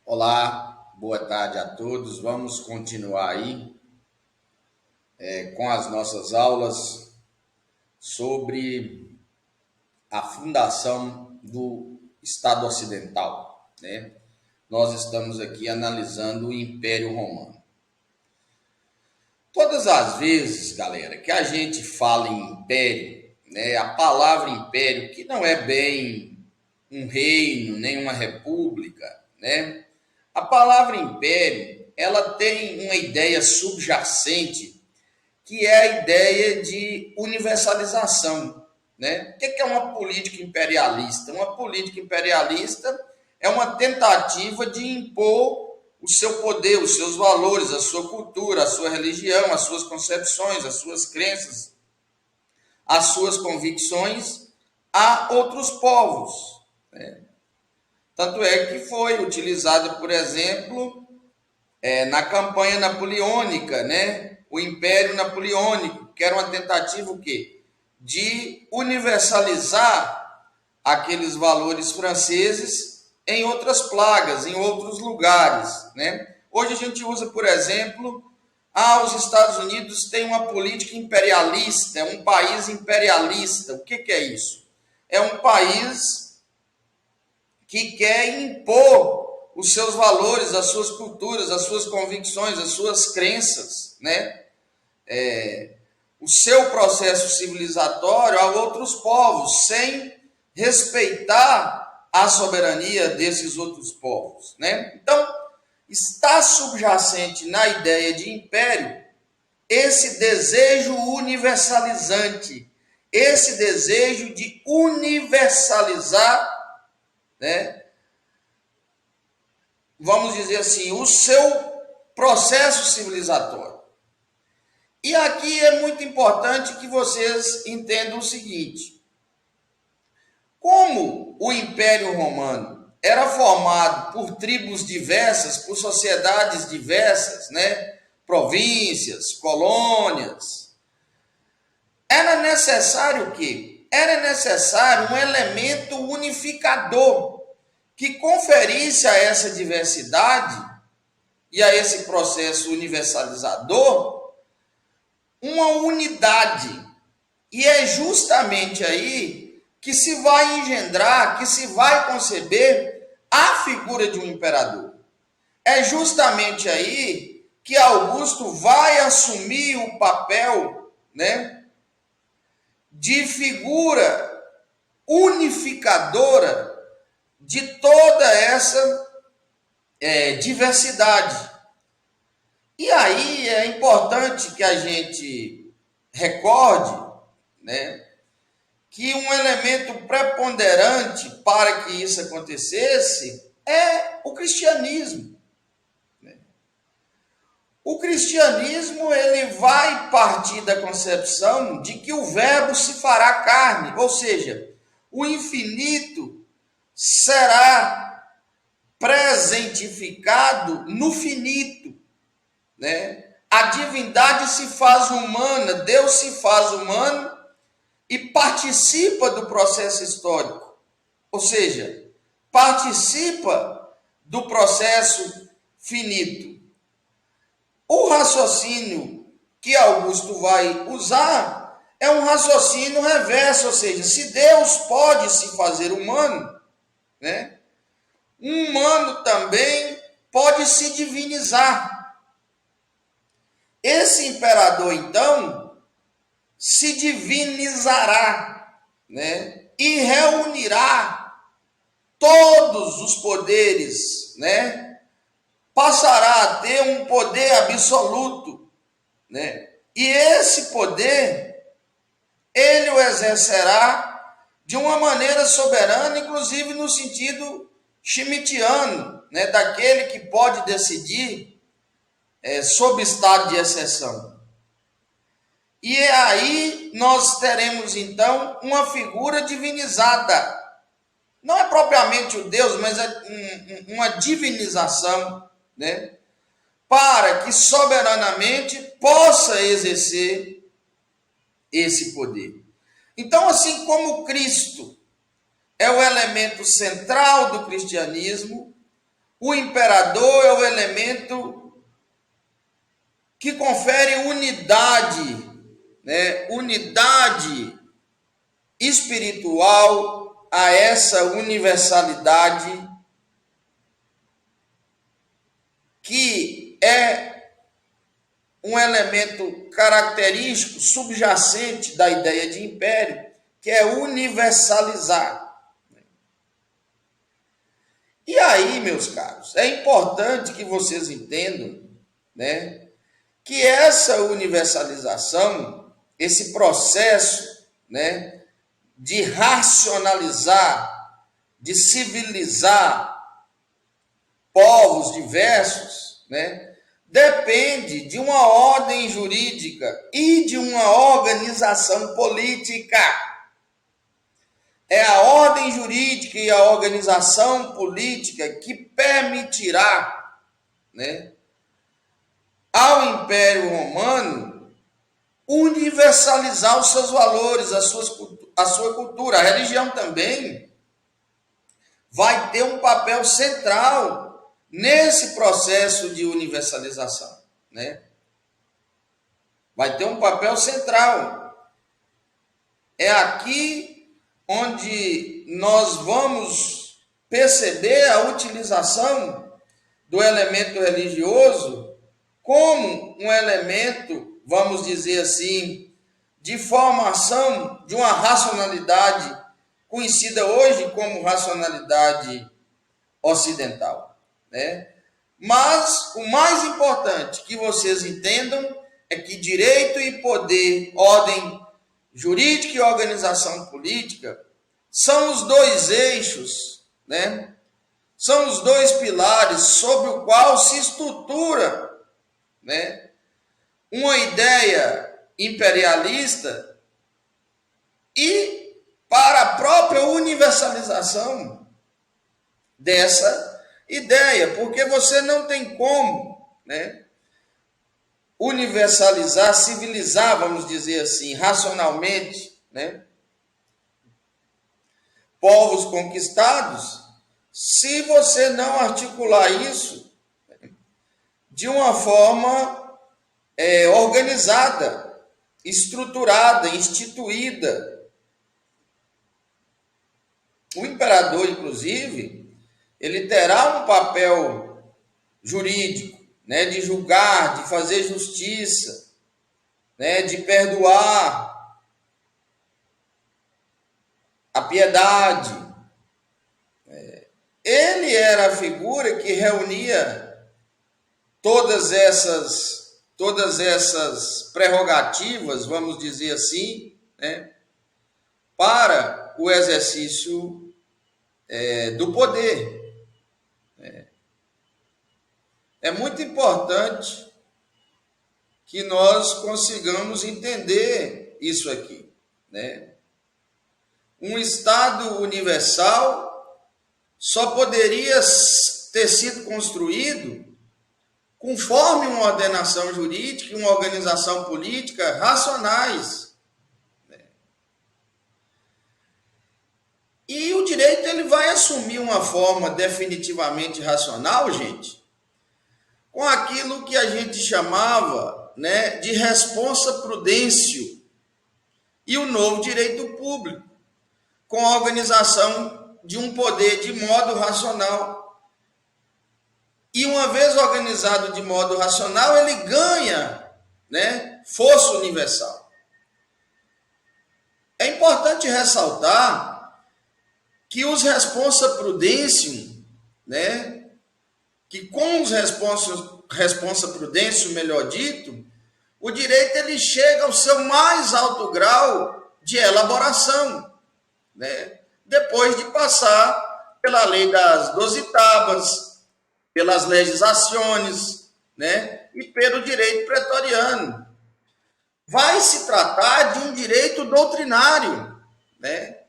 Olá, boa tarde a todos. Vamos continuar aí com as nossas aulas sobre a fundação do Estado Ocidental, né? Nós estamos aqui analisando o Império Romano. Todas as vezes, galera, que a gente fala em império, né, a palavra império, que não é bem um reino, nem uma república, né? A palavra império, ela tem uma ideia subjacente, que é a ideia de universalização, né? O que é uma política imperialista? Uma política imperialista é uma tentativa de impor o seu poder, os seus valores, a sua cultura, a sua religião, as suas concepções, as suas crenças, as suas convicções a outros povos, né? Tanto é que foi utilizada, por exemplo, na campanha napoleônica, né? O Império Napoleônico, que era uma tentativa o quê? De universalizar aqueles valores franceses em outras plagas, em outros lugares, né? Hoje a gente usa, por exemplo, os Estados Unidos têm uma política imperialista, é um país imperialista. O que é isso? É um país que quer impor os seus valores, as suas culturas, as suas convicções, as suas crenças, né? O seu processo civilizatório a outros povos, sem respeitar a soberania desses outros povos, né? Então, está subjacente na ideia de império esse desejo universalizante, esse desejo de universalizar, né? Vamos dizer assim, o seu processo civilizatório. E aqui é muito importante que vocês entendam o seguinte: como o Império Romano era formado por tribos diversas, por sociedades diversas, né? Províncias, colônias, era necessário o quê? Era necessário um elemento unificador que conferisse a essa diversidade e a esse processo universalizador uma unidade. E é justamente aí que se vai engendrar, que se vai conceber a figura de um imperador. É justamente aí que Augusto vai assumir o papel, né, de figura unificadora de toda essa diversidade. E aí é importante que a gente recorde, né, que um elemento preponderante para que isso acontecesse é o cristianismo. O cristianismo, ele vai partir da concepção de que o verbo se fará carne, ou seja, o infinito será presentificado no finito, né? A divindade se faz humana, Deus se faz humano e participa do processo histórico, ou seja, participa do processo finito. O raciocínio que Augusto vai usar é um raciocínio reverso, ou seja, se Deus pode se fazer humano, né? Um humano também pode se divinizar. Esse imperador, então, se divinizará, né? E reunirá todos os poderes, né? Passará a ter um poder absoluto, né? E esse poder, ele o exercerá de uma maneira soberana, inclusive no sentido schmittiano, né? Daquele que pode decidir sob estado de exceção. E aí nós teremos então uma figura divinizada. Não é propriamente o Deus, mas é uma divinização, né? Para que soberanamente possa exercer esse poder. Então, assim como Cristo é o elemento central do cristianismo, O imperador é o elemento que confere unidade, né? Unidade espiritual a essa universalidade que é um elemento característico subjacente da ideia de império, que é universalizar. E aí, meus caros, é importante que vocês entendam, né, que essa universalização, esse processo, né, de racionalizar, de civilizar povos diversos, né, depende de uma ordem jurídica e de uma organização política. É a ordem jurídica e a organização política que permitirá, né, ao Império Romano universalizar os seus valores, a sua cultura. A religião também vai ter um papel central nesse processo de universalização, né? Vai ter um papel central. É aqui onde nós vamos perceber a utilização do elemento religioso como um elemento, vamos dizer assim, de formação de uma racionalidade conhecida hoje como racionalidade ocidental, né? Mas o mais importante que vocês entendam é que direito e poder, ordem jurídica e organização política são os dois eixos, né? São os dois pilares sobre o qual se estrutura, né, uma ideia imperialista e para a própria universalização dessa ideia, porque você não tem como, né, universalizar, civilizar, vamos dizer assim, racionalmente, né, povos conquistados, se você não articular isso de uma forma organizada, estruturada, instituída. O imperador, inclusive, ele terá um papel jurídico, né, de julgar, de fazer justiça, né, de perdoar, a piedade. Ele era a figura que reunia todas essas prerrogativas, vamos dizer assim, né, para o exercício do poder. É muito importante que nós consigamos entender isso aqui, né? Um Estado universal só poderia ter sido construído conforme uma ordenação jurídica e uma organização política racionais. E o direito ele vai assumir uma forma definitivamente racional, gente, com aquilo que a gente chamava, né, de responsa prudêncio e o novo direito público, com a organização de um poder de modo racional. E uma vez organizado de modo racional, ele ganha, né, força universal. É importante ressaltar que os responsa prudêncio, né, que com os responsa prudêncio, melhor dito, o direito ele chega ao seu mais alto grau de elaboração, né, depois de passar pela lei das 12 tábuas, pelas legislações, né, e pelo direito pretoriano. Vai se tratar de um direito doutrinário, né,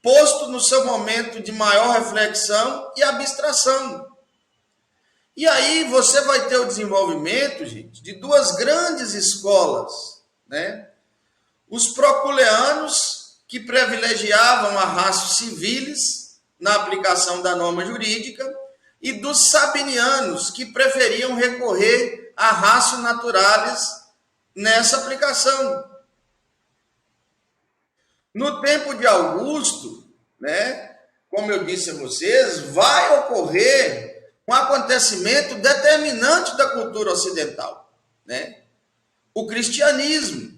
posto no seu momento de maior reflexão e abstração. E aí você vai ter o desenvolvimento, gente, de duas grandes escolas, né? Os proculeanos, que privilegiavam a ratio civilis na aplicação da norma jurídica, e dos sabinianos, que preferiam recorrer a ratio naturalis nessa aplicação. No tempo de Augusto, né, como eu disse a vocês, vai ocorrer um acontecimento determinante da cultura ocidental, né? O cristianismo,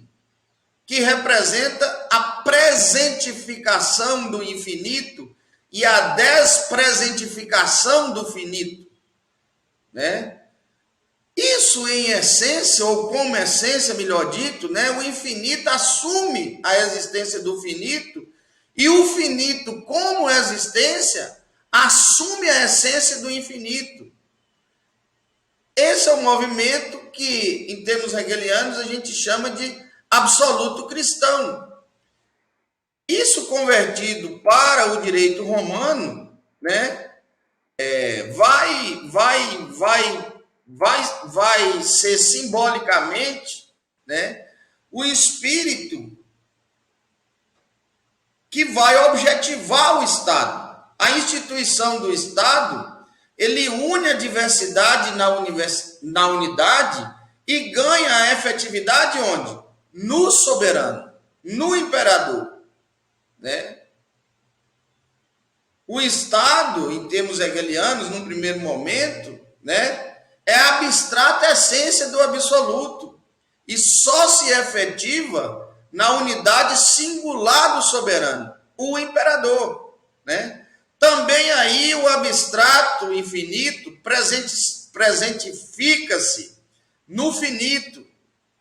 que representa a presentificação do infinito e a despresentificação do finito, né? Isso, em essência, ou como essência, melhor dito, né, o infinito assume a existência do finito, e o finito, como existência, assume a essência do infinito. Esse é um movimento que, em termos hegelianos, a gente chama de absoluto cristão. Isso convertido para o direito romano, né, vai ser simbolicamente, né, o espírito que vai objetivar o Estado. A instituição do Estado, ele une a diversidade na unidade e ganha a efetividade onde? No soberano, no imperador, né? O Estado, em termos hegelianos, num primeiro momento, né, é a abstrata essência do absoluto e só se efetiva na unidade singular do soberano, o imperador, né? Também aí o abstrato infinito presentifica-se no finito,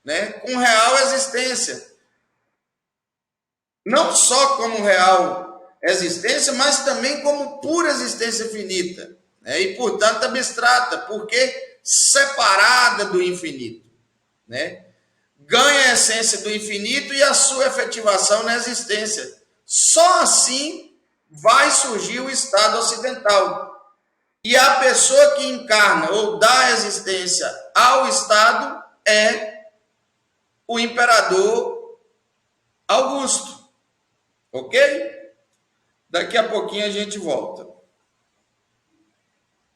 né, com real existência. Não só como real existência, mas também como pura existência finita, né? E, portanto, abstrata, porque separada do infinito, né? Ganha a essência do infinito e a sua efetivação na existência. Só assim vai surgir o Estado ocidental. E a pessoa que encarna ou dá existência ao Estado é o imperador Augusto. Ok? Daqui a pouquinho a gente volta.